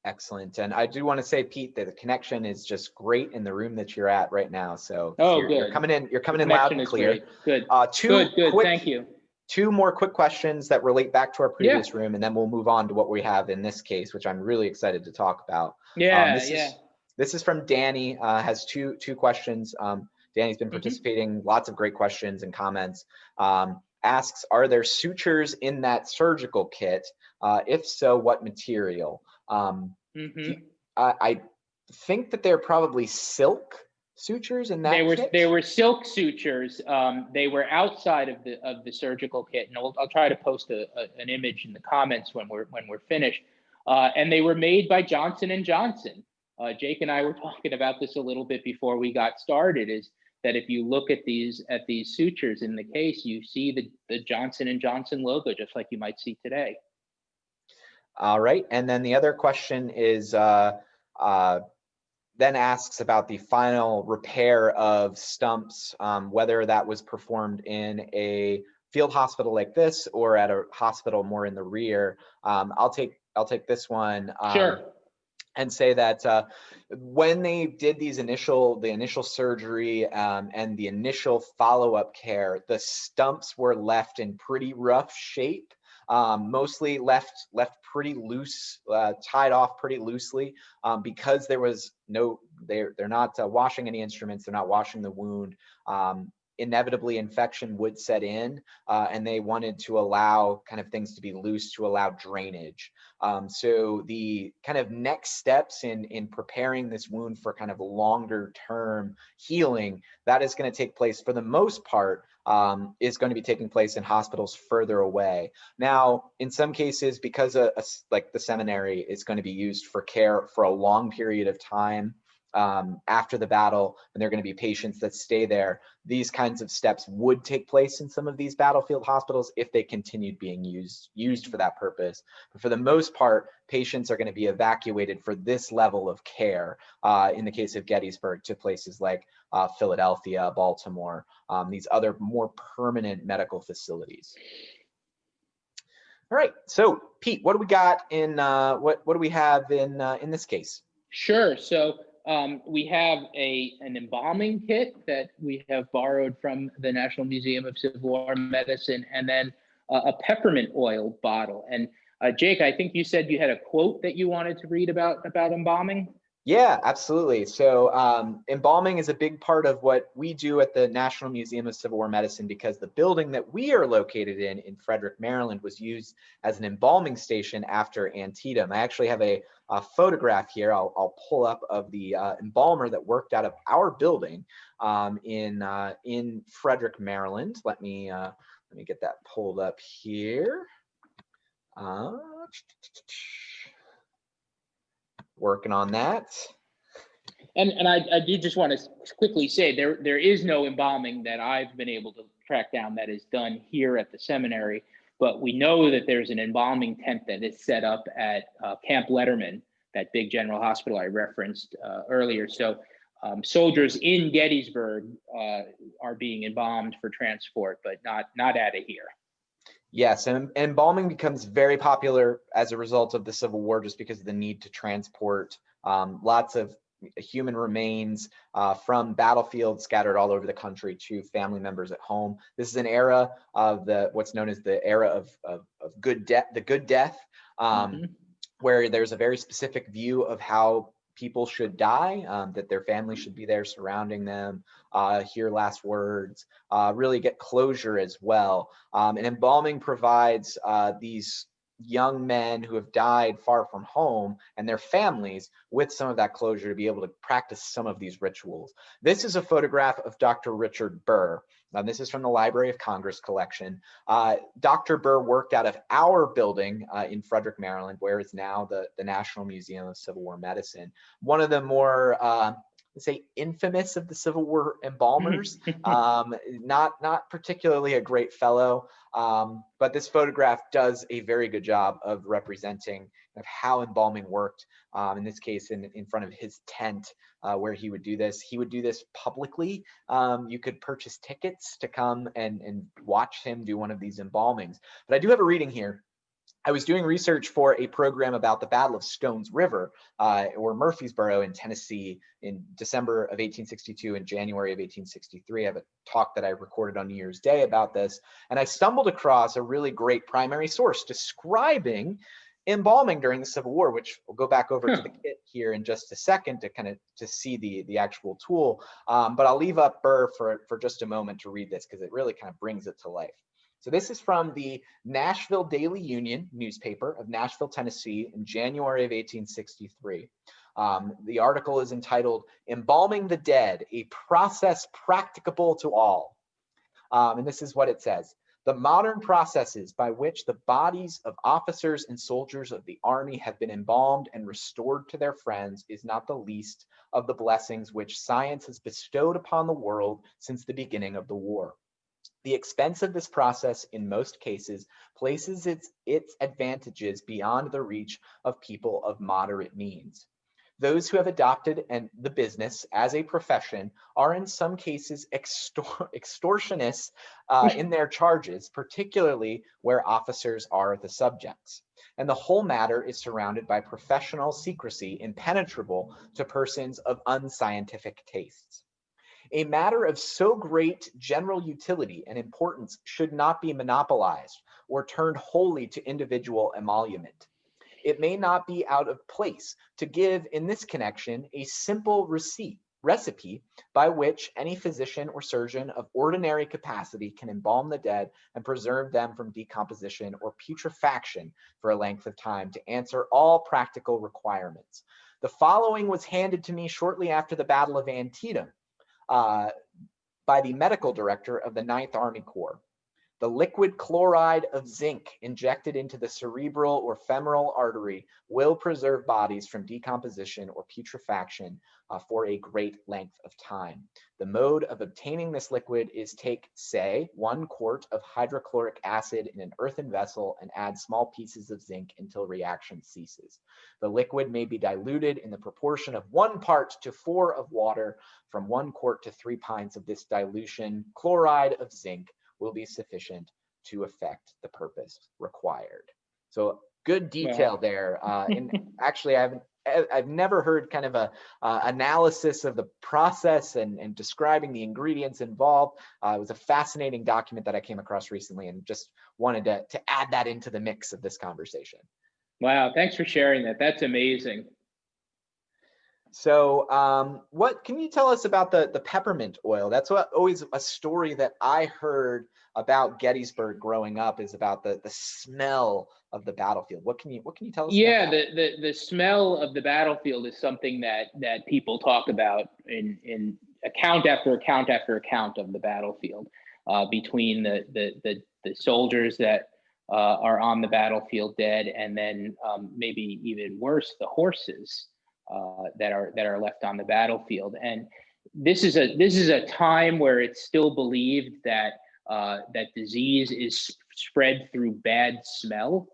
Excellent. And I do want to say, Pete, that the connection is just great in the room that you're at right now. So you're coming in loud and clear. Good. Good. Thank you. 2 more quick questions that relate back to our previous room, and then we'll move on to what we have in this case, which I'm really excited to talk about. This is from Danny, has two questions. Danny's been participating, lots of great questions and comments. Asks, are there sutures in that surgical kit? If so, what material? I think that they're probably silk sutures in that kit. They were silk sutures. They were outside of the surgical kit, and I'll try to post an image in the comments when we're finished. And they were made by Johnson & Johnson. Jake and I were talking about this a little bit before we got started, is that if you look at these sutures in the case, you see the Johnson & Johnson logo, just like you might see today. All right. And then the other question is, then asks about the final repair of stumps, whether that was performed in a field hospital like this or at a hospital more in the rear. I'll take this one. Sure. And say that when they did the initial surgery and the initial follow-up care, the stumps were left in pretty rough shape, mostly left pretty loose, tied off pretty loosely, because there was they're not washing any instruments, they're not washing the wound. Inevitably infection would set in, and they wanted to allow kind of things to be loose to allow drainage. So the kind of next steps in preparing this wound for kind of longer term healing, that is going to take place for the most part, is going to be taking place in hospitals further away. Now, in some cases, because like the seminary is going to be used for care for a long period of time, after the battle, and there are going to be patients that stay there, these kinds of steps would take place in some of these battlefield hospitals if they continued being used for that purpose. But for the most part, patients are going to be evacuated for this level of care, in the case of Gettysburg, to places like Philadelphia, Baltimore, these other more permanent medical facilities. All right, so Pete, what do we got in what do we have in this case? Sure. So we have an embalming kit that we have borrowed from the National Museum of Civil War Medicine, and then a peppermint oil bottle. And Jake, I think you said you had a quote that you wanted to read about embalming. Yeah, absolutely. So embalming is a big part of what we do at the National Museum of Civil War Medicine, because the building that we are located in Frederick, Maryland, was used as an embalming station after Antietam. I actually have a photograph here I'll pull up of the embalmer that worked out of our building in Frederick, Maryland. Let me get that pulled up here. Working on that. And I do just want to quickly say there is no embalming that I've been able to track down that is done here at the seminary, but we know that there's an embalming tent that is set up at Camp Letterman, that big general hospital I referenced earlier. So soldiers in Gettysburg are being embalmed for transport, but not out of here. Yes, and embalming becomes very popular as a result of the Civil War, just because of the need to transport lots of human remains from battlefields scattered all over the country to family members at home. This is an era of what's known as the era of good death, the good death, where there's a very specific view of how people should die, that their family should be there surrounding them, hear last words, really get closure as well. And embalming provides these young men who have died far from home and their families with some of that closure to be able to practice some of these rituals. This is a photograph of Dr. Richard Burr. This is from the Library of Congress collection. Dr. Burr worked out of our building in Frederick, Maryland, where is now the National Museum of Civil War Medicine. One of the more let's say infamous of the Civil War embalmers. Not particularly a great fellow, but this photograph does a very good job of representing of how embalming worked. In this case, in front of his tent, where he would do this. He would do this publicly. You could purchase tickets to come and watch him do one of these embalmings. But I do have a reading here. I was doing research for a program about the Battle of Stones River, or Murfreesboro in Tennessee, in December of 1862 and January of 1863. I have a talk that I recorded on New Year's Day about this, and I stumbled across a really great primary source describing embalming during the Civil War, which we'll go back over to the kit here in just a second to kind of to see the actual tool. But I'll leave up Burr for just a moment to read this, because it really kind of brings it to life. So this is from the Nashville Daily Union newspaper of Nashville, Tennessee in January of 1863. The article is entitled, "Embalming the Dead, a Process Practicable to All." And this is what it says. "The modern processes by which the bodies of officers and soldiers of the army have been embalmed and restored to their friends is not the least of the blessings which science has bestowed upon the world since the beginning of the war. The expense of this process in most cases places its advantages beyond the reach of people of moderate means. Those who have adopted the business as a profession are in some cases extortionists in their charges, particularly where officers are the subjects. And the whole matter is surrounded by professional secrecy impenetrable to persons of unscientific tastes. A matter of so great general utility and importance should not be monopolized or turned wholly to individual emolument. It may not be out of place to give in this connection a simple recipe by which any physician or surgeon of ordinary capacity can embalm the dead and preserve them from decomposition or putrefaction for a length of time to answer all practical requirements. The following was handed to me shortly after the Battle of Antietam by the medical director of the 9th Army Corps. The liquid chloride of zinc injected into the cerebral or femoral artery will preserve bodies from decomposition or putrefaction for a great length of time. The mode of obtaining this liquid is take, say, 1 quart of hydrochloric acid in an earthen vessel and add small pieces of zinc until reaction ceases. The liquid may be diluted in the proportion of 1 part to 4 of water. From 1 quart to 3 pints of this dilution, chloride of zinc will be sufficient to effect the purpose required." So good detail there. And actually, I've never heard kind of a analysis of the process and describing the ingredients involved. It was a fascinating document that I came across recently, and just wanted to add that into the mix of this conversation. Wow, thanks for sharing that. That's amazing. So what can you tell us about the peppermint oil? That's what always a story that I heard about Gettysburg growing up, is about the smell of the battlefield. What can you tell us about Yeah, that? the smell of the battlefield is something that people talk about in account after account after account of the battlefield, between the soldiers that are on the battlefield dead, and then maybe even worse, the horses that are left on the battlefield. And this is a time where it's still believed that that disease is spread through bad smell.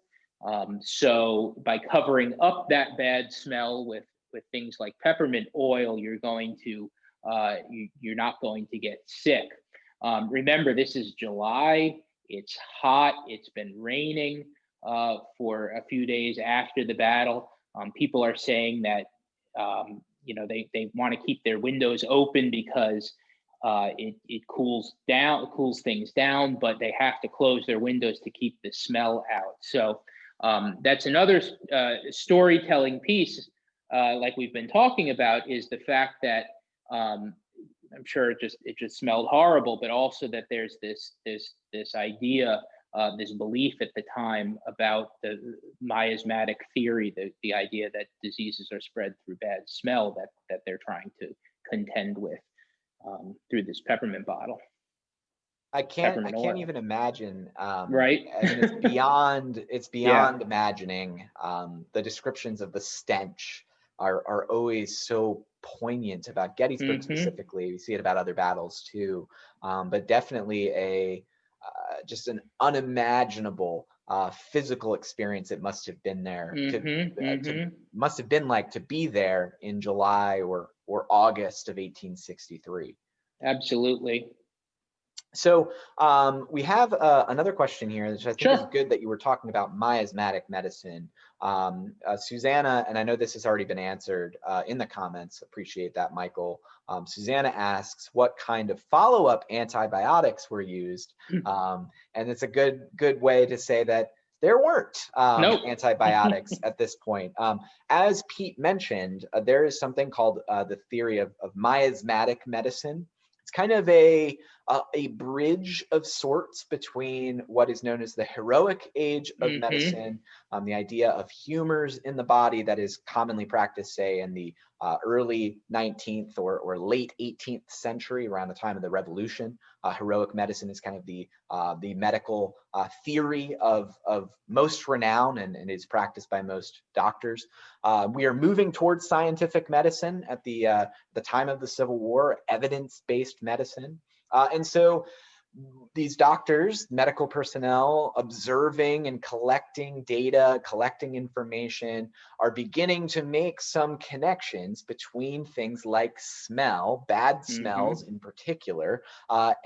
So by covering up that bad smell with things like peppermint oil, you're going to you're not going to get sick. Remember, this is July. It's hot. It's been raining for a few days after the battle. People are saying that you know, they want to keep their windows open because it cools things down, but they have to close their windows to keep the smell out. So that's another storytelling piece, like we've been talking about, is the fact that I'm sure it just smelled horrible, but also that there's this idea, this belief at the time about the miasmatic theory, the idea that diseases are spread through bad smell that they're trying to contend with through this peppermint bottle. I can't Oil. even imagine. Right. I mean, it's Yeah. beyond imagining. The descriptions of the stench are always so poignant about Gettysburg Mm-hmm. specifically. We see it about other battles too, but definitely just an unimaginable physical experience it must have been there Mm-hmm. to Mm-hmm. must have been like to be there in July or August of 1863. Absolutely. So we have another question here, which I think is Sure. good that you were talking about miasmatic medicine. Susanna, and I know this has already been answered in the comments. Appreciate that, Michael. Susanna asks, what kind of follow-up antibiotics were used? And it's a good way to say that there weren't Nope. antibiotics at this point. As Pete mentioned, there is something called the theory of miasmatic medicine. It's kind of a bridge of sorts between what is known as the heroic age of Mm-hmm. medicine, the idea of humors in the body that is commonly practiced, say, in the early 19th or late 18th century, around the time of the Revolution. Heroic medicine is kind of the medical theory of most renown and is practiced by most doctors. We are moving towards scientific medicine at the time of the Civil War, evidence-based medicine. And so these doctors, medical personnel, observing and collecting data, collecting information, are beginning to make some connections between things like smell, bad smells in particular,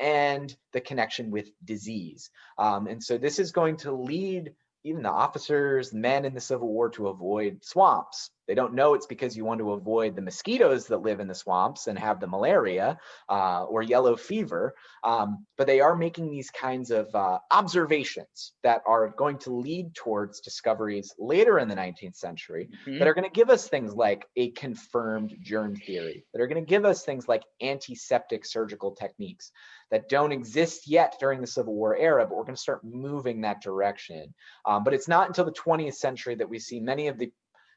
and the connection with disease. And so this is going to lead even the officers, men in the Civil War, to avoid swamps. They don't know it's because you want to avoid the mosquitoes that live in the swamps and have the malaria or yellow fever, but they are making these kinds of observations that are going to lead towards discoveries later in the 19th century that are going to give us things like a confirmed germ theory, that are going to give us things like antiseptic surgical techniques that don't exist yet during the Civil War era, but we're going to start moving that direction. But it's not until the 20th century that we see many of the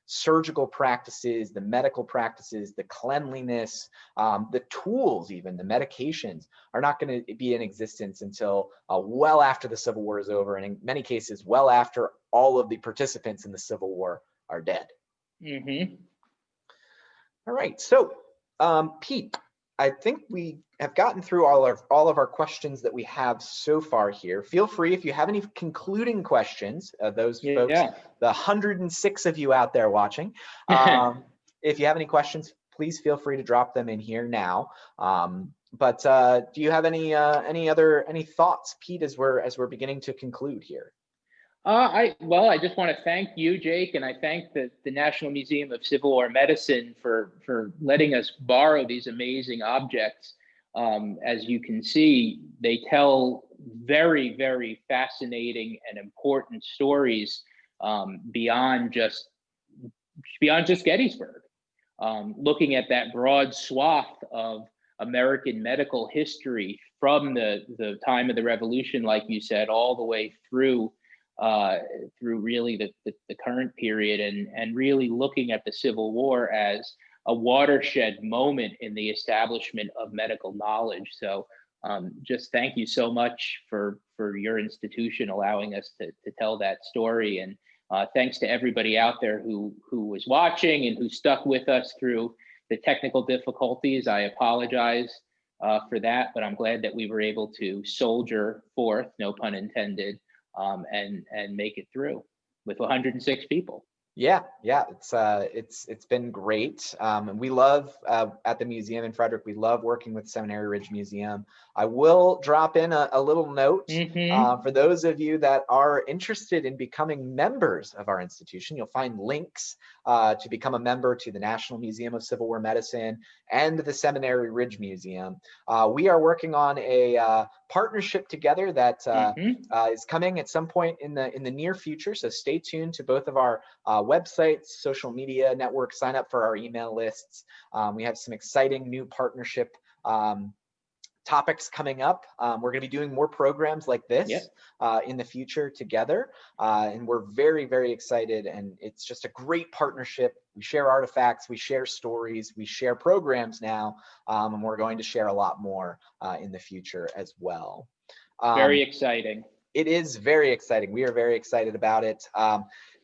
surgical practices, the medical practices, the cleanliness, the tools, even the medications are not going to be in existence until well after the Civil War is over, and in many cases, well after all of the participants in the Civil War are dead. All right, so Pete, I think we have gotten through all of our questions that we have so far here. Feel free, if you have any concluding questions, those folks, the 106 of you out there watching, if you have any questions, please feel free to drop them in here now. But do you have any thoughts, Pete, as we're beginning to conclude here? I just want to thank you, Jake, and I thank the National Museum of Civil War Medicine for letting us borrow these amazing objects. As you can see, they tell very, very fascinating and important stories beyond just Gettysburg. looking at that broad swath of American medical history from the time of the Revolution, like you said, all the way through really the current period, and really looking at the Civil War as a watershed moment in the establishment of medical knowledge. So just thank you so much for your institution allowing us to tell that story. And thanks to everybody out there who was watching and who stuck with us through the technical difficulties. I apologize for that, but I'm glad that we were able to soldier forth, no pun intended, and make it through with 106 people. Yeah, it's been great. And we love at the museum in Frederick, we love working with Seminary Ridge Museum. I will drop in a little note for those of you that are interested in becoming members of our institution. You'll find links to become a member to the National Museum of Civil War Medicine and the Seminary Ridge Museum. We are working on a partnership together that is coming at some point in the near future. So stay tuned to both of our websites, social media networks, sign up for our email lists. We have some exciting new partnership topics coming up. We're going to be doing more programs like this in the future together. And we're very, very excited. And it's just a great partnership. We share artifacts, we share stories, we share programs now, and we're going to share a lot more in the future as well. Very exciting. It is very exciting. We are very excited about it.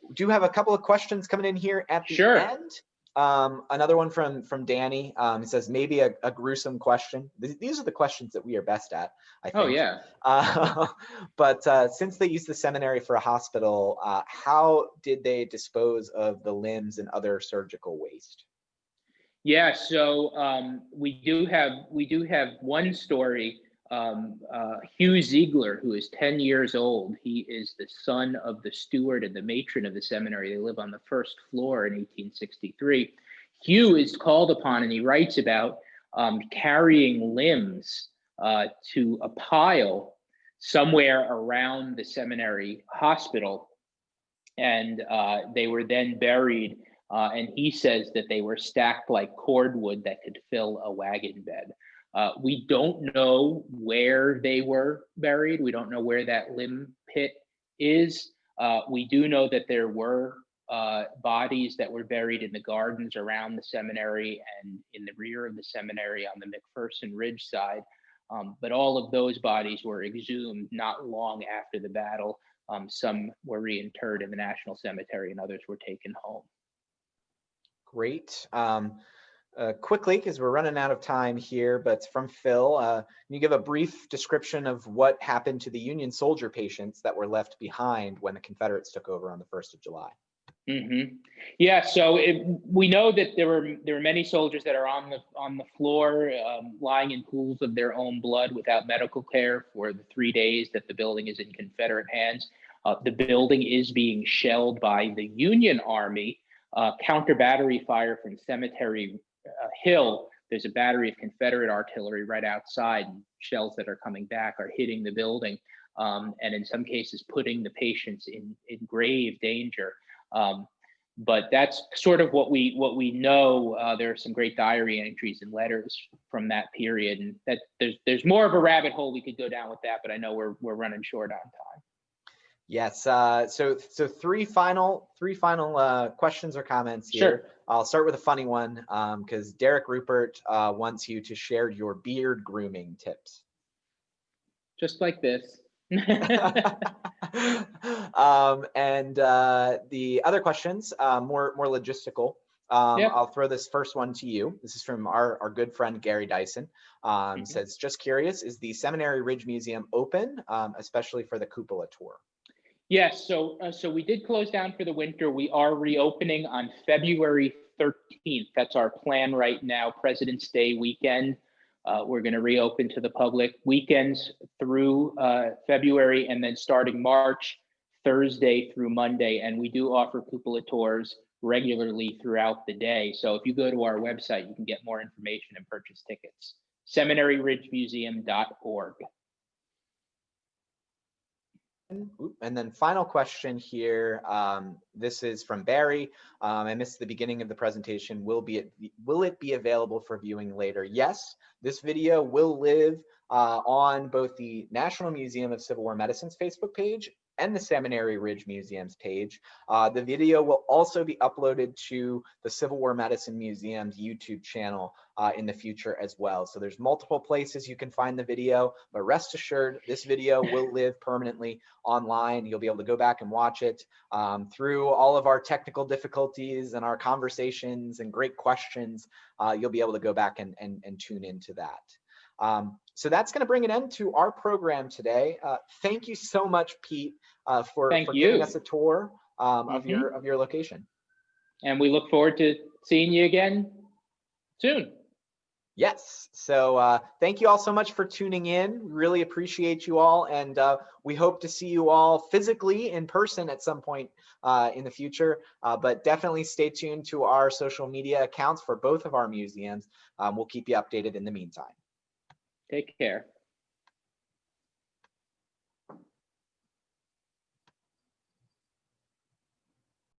We do have a couple of questions coming in here at the end. Another one from Danny. He says, maybe a gruesome question. These are the questions that we are best at, I think. Oh, yeah. But since they used the seminary for a hospital, how did they dispose of the limbs and other surgical waste? Yeah, so we do have one story. Hugh Ziegler, who is 10 years old, he is the son of the steward and the matron of the seminary. They live on the first floor in 1863. Hugh is called upon, and he writes about carrying limbs to a pile somewhere around the seminary hospital, and they were then buried. And he says that they were stacked like cordwood that could fill a wagon bed. We don't know where they were buried. We don't know where that limb pit is. We do know that there were bodies that were buried in the gardens around the seminary and in the rear of the seminary on the McPherson Ridge side. But all of those bodies were exhumed not long after the battle. Some were reinterred in the National Cemetery and others were taken home. Great. Quickly, because we're running out of time here, but from Phil, can you give a brief description of what happened to the Union soldier patients that were left behind when the Confederates took over on the 1st of July? Yeah, so we know that there were many soldiers that are on the floor, lying in pools of their own blood without medical care for the 3 days that the building is in Confederate hands. The building is being shelled by the Union Army. Counter battery fire from Cemetery Hill. There's a battery of Confederate artillery right outside, and shells that are coming back are hitting the building, and in some cases putting the patients in grave danger. But that's sort of what we know. There are some great diary entries and letters from that period, and that there's more of a rabbit hole we could go down with that, but I know we're running short on time. Yes. So three final questions or comments here. Sure. I'll start with a funny one because Derek Rupert wants you to share your beard grooming tips. Just like this. And the other questions, more logistical. I'll throw this first one to you. This is from our good friend Gary Dyson. Says, just curious, is the Seminary Ridge Museum open, especially for the cupola tour? Yes, so we did close down for the winter. We are reopening on February 13th. That's our plan right now, President's Day weekend. We're going to reopen to the public weekends through February, and then starting March, Thursday through Monday. And we do offer cupola tours regularly throughout the day. So if you go to our website, you can get more information and purchase tickets. seminaryridgemuseum.org. And then final question here. This is from Barry. I missed the beginning of the presentation. Will it be available for viewing later? Yes, this video will live on both the National Museum of Civil War Medicine's Facebook page and the Seminary Ridge Museum's page. The video will also be uploaded to the Civil War Medicine Museum's YouTube channel in the future as well. So there's multiple places you can find the video, but rest assured, this video will live permanently online. You'll be able to go back and watch it through all of our technical difficulties and our conversations and great questions. You'll be able to go back and tune into that. So that's going to bring an end to our program today. Thank you so much, Pete, for giving us a tour of your location. And we look forward to seeing you again soon. Yes. So thank you all so much for tuning in. Really appreciate you all. And we hope to see you all physically in person at some point in the future. But definitely stay tuned to our social media accounts for both of our museums. We'll keep you updated in the meantime. Take care.